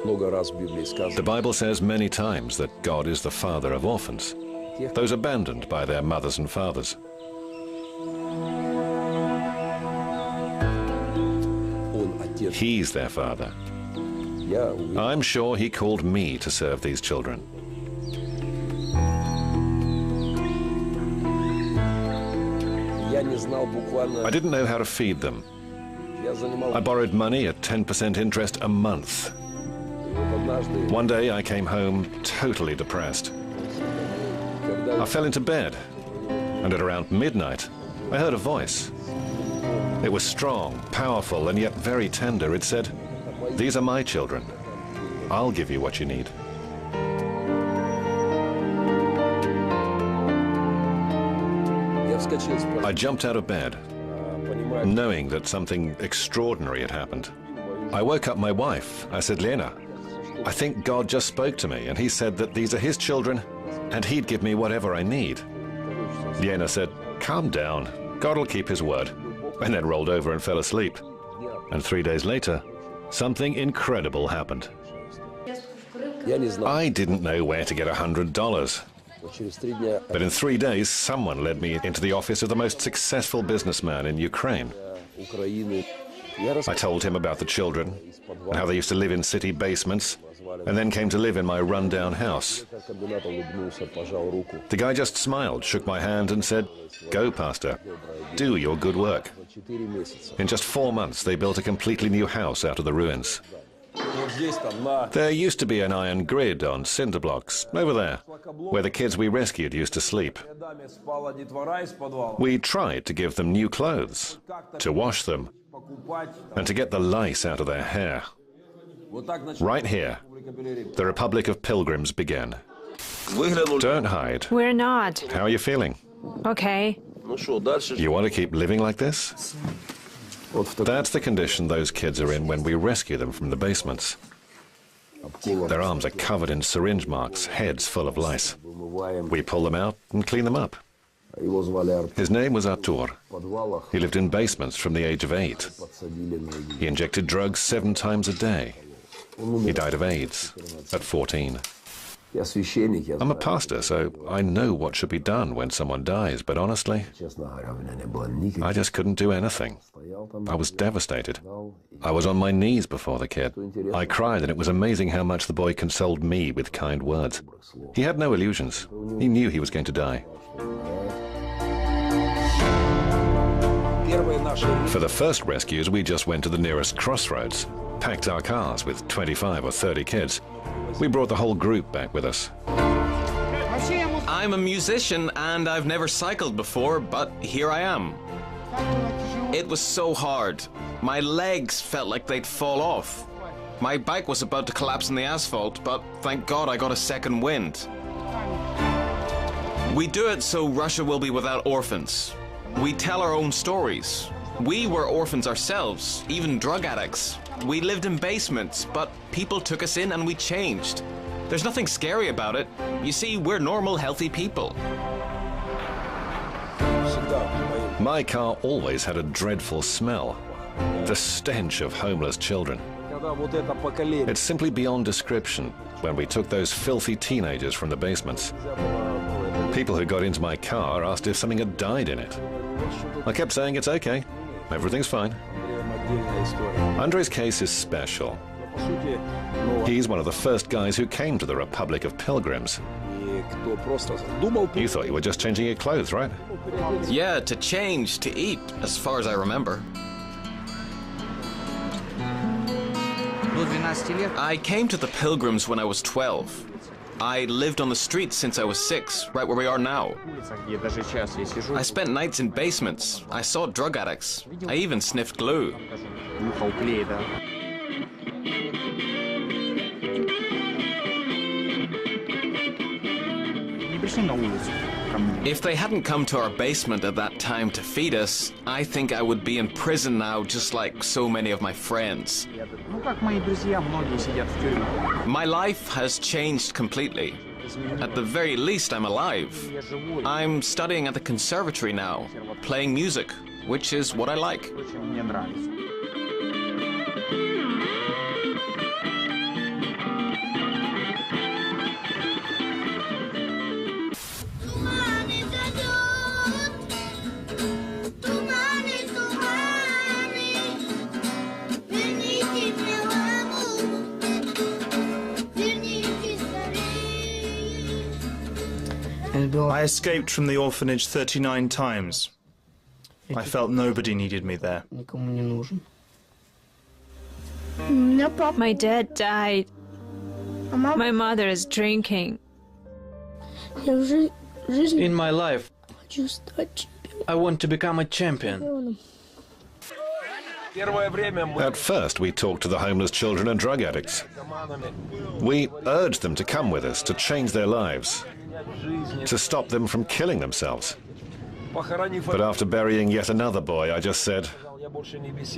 The Bible says many times that God is the father of orphans, those abandoned by their mothers and fathers. He's their father. I'm sure he called me to serve these children. I didn't know how to feed them. I borrowed money at 10% interest a month. One day I came home totally depressed. I fell into bed, and at around midnight, I heard a voice. It was strong, powerful, and yet very tender. It said, "These are my children. I'll give you what you need." I jumped out of bed, knowing that something extraordinary had happened. I woke up my wife. I said, "Lena, I think God just spoke to me, and he said that these are his children, and he'd give me whatever I need." Lena said, "Calm down. God will keep his word," and then rolled over and fell asleep. And 3 days later, something incredible happened. I didn't know where to get $100. But in 3 days, someone led me into the office of the most successful businessman in Ukraine. I told him about the children, and how they used to live in city basements, and then came to live in my rundown house. The guy just smiled, shook my hand, and said, "Go, Pastor, do your good work." In just 4 months, they built a completely new house out of the ruins. There used to be an iron grid on cinder blocks, over there, where the kids we rescued used to sleep. We tried to give them new clothes, to wash them, and to get the lice out of their hair. Right here, the Republic of Pilgrims began. Don't hide. We're not. How are you feeling? Okay. You want to keep living like this? That's the condition those kids are in when we rescue them from the basements. Their arms are covered in syringe marks, heads full of lice. We pull them out and clean them up. His name was Artur. He lived in basements from the age of 8. He injected drugs 7 times a day. He died of AIDS at 14. I'm a pastor, so I know what should be done when someone dies, but honestly, I just couldn't do anything. I was devastated. I was on my knees before the kid. I cried, and it was amazing how much the boy consoled me with kind words. He had no illusions. He knew he was going to die. For the first rescues, we just went to the nearest crossroads, packed our cars with 25 or 30 kids. We brought the whole group back with us. I'm a musician and I've never cycled before, but here I am. It was so hard. My legs felt like they'd fall off. My bike was about to collapse on the asphalt, but thank God I got a second wind. We do it so Russia will be without orphans. We tell our own stories. We were orphans ourselves, even drug addicts. We lived in basements, but people took us in and we changed. There's nothing scary about it. You see, we're normal, healthy people. My car always had a dreadful smell. The stench of homeless children. It's simply beyond description when we took those filthy teenagers from the basements. People who got into my car asked if something had died in it. I kept saying it's okay, everything's fine. Andrei's case is special. He's one of the first guys who came to the Republic of Pilgrims. You thought you were just changing your clothes, right? Yeah, to change, to eat, as far as I remember. I came to the Pilgrims when I was 12. I lived on the streets since I was 6, right where we are now. I spent nights in basements. I saw drug addicts. I even sniffed glue. If they hadn't come to our basement at that time to feed us, I think I would be in prison now, just like so many of my friends. My life has changed completely. At the very least, I'm alive. I'm studying at the conservatory now, playing music, which is what I like. I escaped from the orphanage 39 times. I felt nobody needed me there. My dad died. My mother is drinking. In my life, I want to become a champion. At first, we talked to the homeless children and drug addicts. We urged them to come with us, to change their lives, to stop them from killing themselves. But after burying yet another boy, I just said,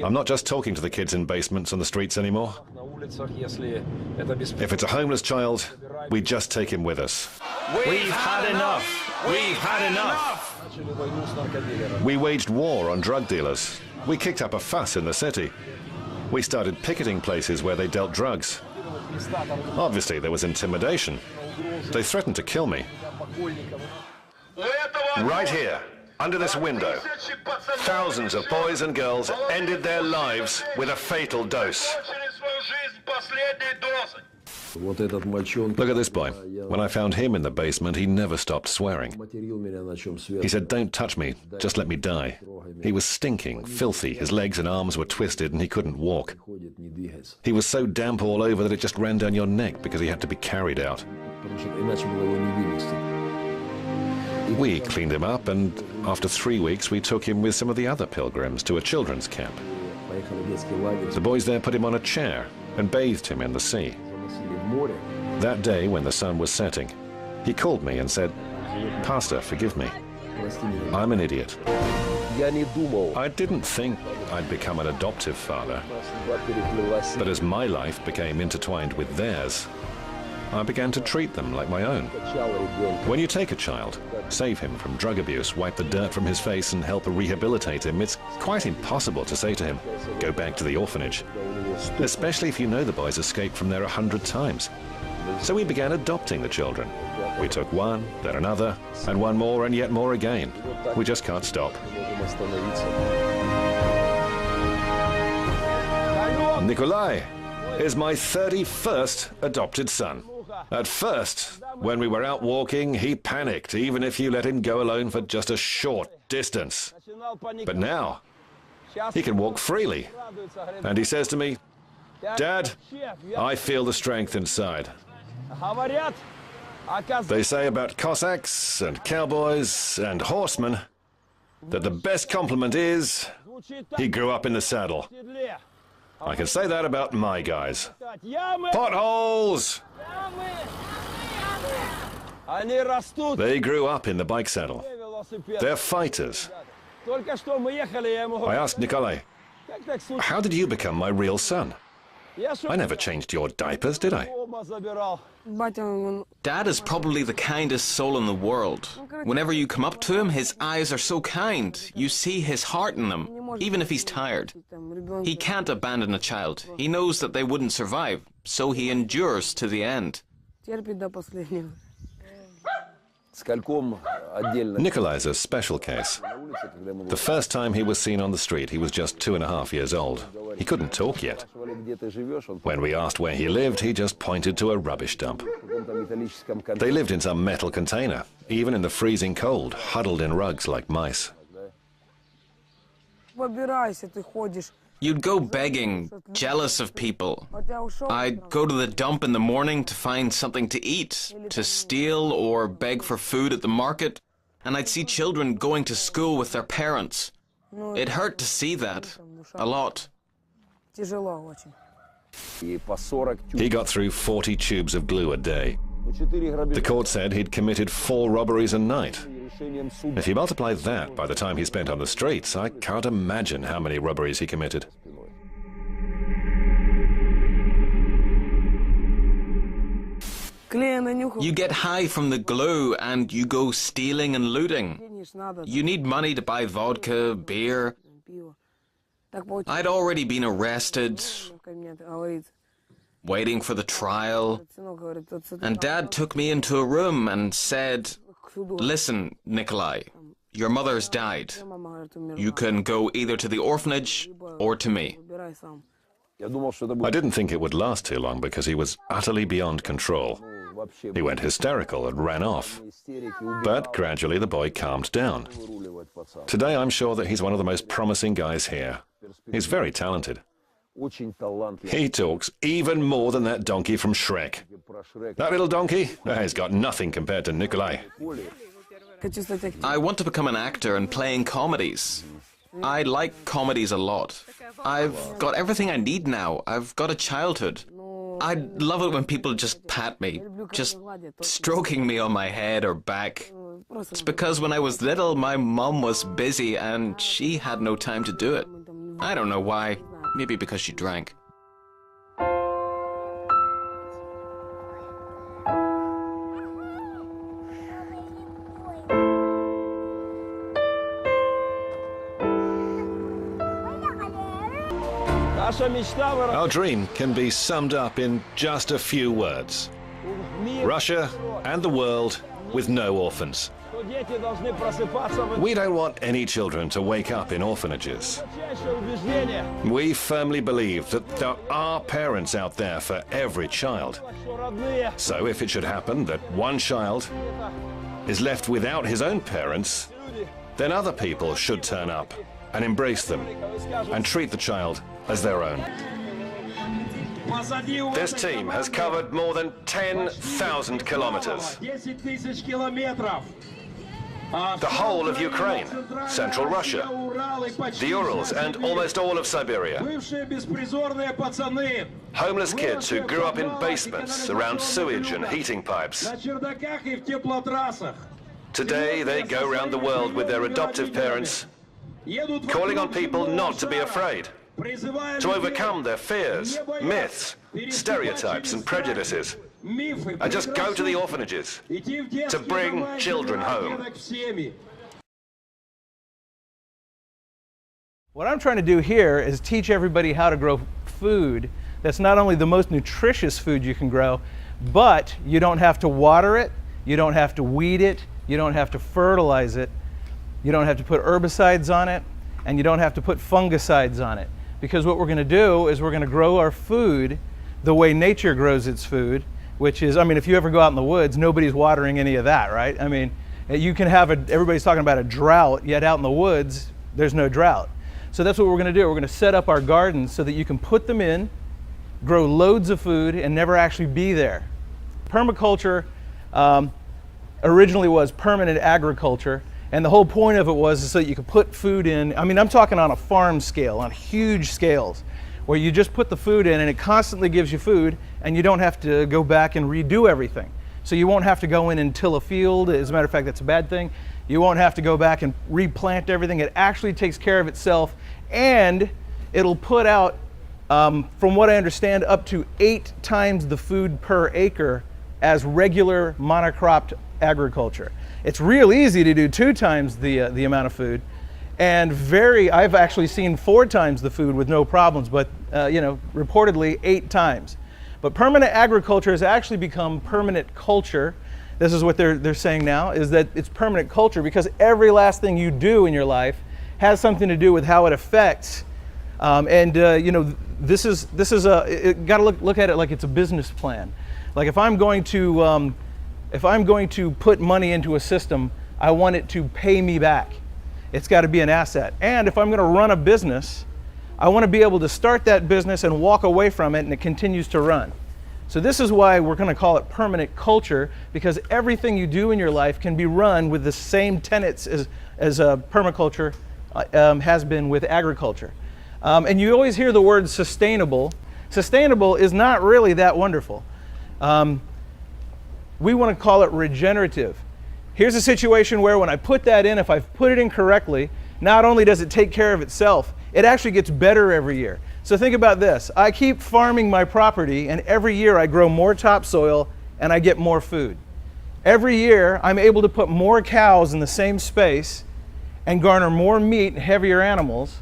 I'm not just talking to the kids in basements on the streets anymore. If it's a homeless child, we just take him with us. We've had enough! We've had enough! We waged war on drug dealers. We kicked up a fuss in the city. We started picketing places where they dealt drugs. Obviously, there was intimidation. They threatened to kill me. Right here, under this window, thousands of boys and girls ended their lives with a fatal dose. Look at this boy. When I found him in the basement, he never stopped swearing. He said, "Don't touch me, just let me die." He was stinking, filthy, his legs and arms were twisted and he couldn't walk. He was so damp all over that it just ran down your neck because he had to be carried out. We cleaned him up, and after 3 weeks we took him with some of the other pilgrims to a children's camp. The boys there put him on a chair and bathed him in the sea. That day, when the sun was setting, he called me and said, "Pastor, forgive me. I'm an idiot." I didn't think I'd become an adoptive father, but as my life became intertwined with theirs, I began to treat them like my own. When you take a child, save him from drug abuse, wipe the dirt from his face and help rehabilitate him, it's quite impossible to say to him, "Go back to the orphanage," especially if you know the boys escaped from there 100 times. So we began adopting the children. We took one, then another, and one more, and yet more again. We just can't stop. Nikolai is my 31st adopted son. At first, when we were out walking, he panicked, even if you let him go alone for just a short distance. But now, he can walk freely. And he says to me, "Dad, I feel the strength inside." They say about Cossacks and cowboys and horsemen that the best compliment is, he grew up in the saddle. I can say that about my guys. Potholes! They grew up in the bike saddle. They're fighters. I asked Nikolai, "How did you become my real son? I never changed your diapers, did I?" Dad is probably the kindest soul in the world. Whenever you come up to him, his eyes are so kind. You see his heart in them, even if he's tired. He can't abandon a child. He knows that they wouldn't survive, so he endures to the end. Nikolai's a special case. The first time he was seen on the street, he was just 2.5 years old. He couldn't talk yet. When we asked where he lived, he just pointed to a rubbish dump. They lived in some metal container, even in the freezing cold, huddled in rugs like mice. You'd go begging, jealous of people. I'd go to the dump in the morning to find something to eat, to steal or beg for food at the market, and I'd see children going to school with their parents. It hurt to see that, a lot. He got through 40 tubes of glue a day. The court said he'd committed 4 robberies a night. If you multiply that by the time he spent on the streets, I can't imagine how many robberies he committed. You get high from the glue and you go stealing and looting. You need money to buy vodka, beer. I'd already been arrested, waiting for the trial, and Dad took me into a room and said, "Listen, Nikolai, your mother's died. You can go either to the orphanage or to me. I didn't think it would last too long because he was utterly beyond control. He went hysterical and ran off. But gradually the boy calmed down. Today I'm sure that he's one of the most promising guys here. He's very talented. He talks even more than that donkey from Shrek. That little donkey, he's got nothing compared to Nikolai. I want to become an actor and playing comedies. I like comedies a lot. I've got everything I need now. I've got a childhood. I love it when people just pat me, just stroking me on my head or back. It's because when I was little, my mum was busy and she had no time to do it. I don't know why. Maybe because she drank. Our dream can be summed up in just a few words. Russia and the world with no orphans. We don't want any children to wake up in orphanages. We firmly believe that there are parents out there for every child. So if it should happen that one child is left without his own parents, then other people should turn up and embrace them and treat the child as their own. This team has covered more than 10,000 kilometers. The whole of Ukraine, Central Russia, the Urals, and almost all of Siberia. Homeless kids who grew up in basements around sewage and heating pipes. Today they go around the world with their adoptive parents, calling on people not to be afraid, to overcome their fears, myths, stereotypes and prejudices, and just go to the orphanages to bring children home. What I'm trying to do here is teach everybody how to grow food that's not only the most nutritious food you can grow, but you don't have to water it, you don't have to weed it, you don't have to fertilize it, you don't have to put herbicides on it, and you don't have to put fungicides on it. Because what we're going to do is we're going to grow our food the way nature grows its food, which is, I mean, if you ever go out in the woods, nobody's watering any of that, right? I mean, you can have everybody's talking about a drought, yet out in the woods, there's no drought. So that's what we're going to do. We're going to set up our gardens so that you can put them in, grow loads of food, and never actually be there. Permaculture originally was permanent agriculture. And the whole point of it was so that you could put food in. I mean, I'm talking on a farm scale, on huge scales, where you just put the food in and it constantly gives you food and you don't have to go back and redo everything. So you won't have to go in and till a field. As a matter of fact, that's a bad thing. You won't have to go back and replant everything. It actually takes care of itself, and it'll put out, from what I understand, up to 8 times the food per acre as regular monocropped agriculture. It's real easy to do 2 times the amount of food, and I've actually seen 4 times the food with no problems, but reportedly 8 times. But permanent agriculture has actually become permanent culture. This is what they're saying now, is that it's permanent culture because every last thing you do in your life has something to do with how it affects. This is you got to look at it like it's a business plan. Like if I'm going to put money into a system, I want it to pay me back. It's got to be an asset. And if I'm going to run a business, I want to be able to start that business and walk away from it and it continues to run. So this is why we're going to call it permanent culture, because everything you do in your life can be run with the same tenets as permaculture has been with agriculture. And you always hear the word sustainable. Sustainable is not really that wonderful. We want to call it regenerative. Here's a situation where when I put that in, if I've put it in correctly, not only does it take care of itself, it actually gets better every year. So think about this. I keep farming my property, and every year I grow more topsoil and I get more food. Every year I'm able to put more cows in the same space and garner more meat and heavier animals.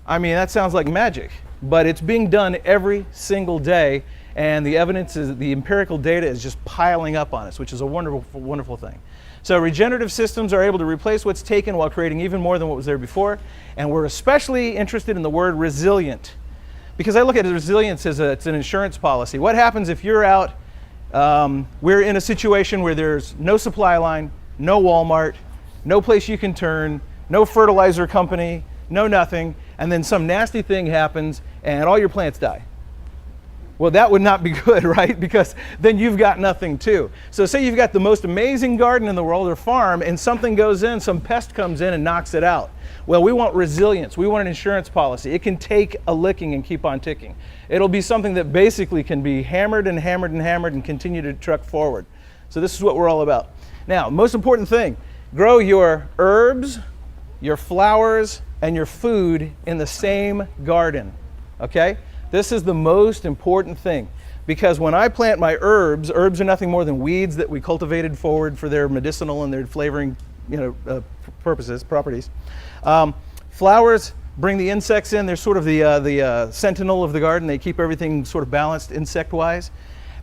I mean, that sounds like magic, but it's being done every single day. And the evidence is, the empirical data is just piling up on us, which is a wonderful, wonderful thing. So regenerative systems are able to replace what's taken while creating even more than what was there before. And we're especially interested in the word resilient. because I look at resilience as it's an insurance policy. What happens if you're out, we're in a situation where there's no supply line, no Walmart, no place you can turn, no fertilizer company, no nothing, and then some nasty thing happens and all your plants die. Well, that would not be good, right? Because then you've got nothing too. So say you've got the most amazing garden in the world or farm, and something goes in, some pest comes in and knocks it out. Well, we want resilience. We want an insurance policy. It can take a licking and keep on ticking. It'll be something that basically can be hammered and hammered and hammered and continue to truck forward. So this is what we're all about. Now, most important thing, grow your herbs, your flowers, and your food in the same garden, okay? This is the most important thing, because when I plant my herbs are nothing more than weeds that we cultivated forward for their medicinal and their flavoring, properties. Flowers bring the insects in. They're sort of the sentinel of the garden. They keep everything sort of balanced insect-wise.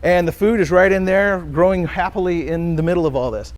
And the food is right in there, growing happily in the middle of all this.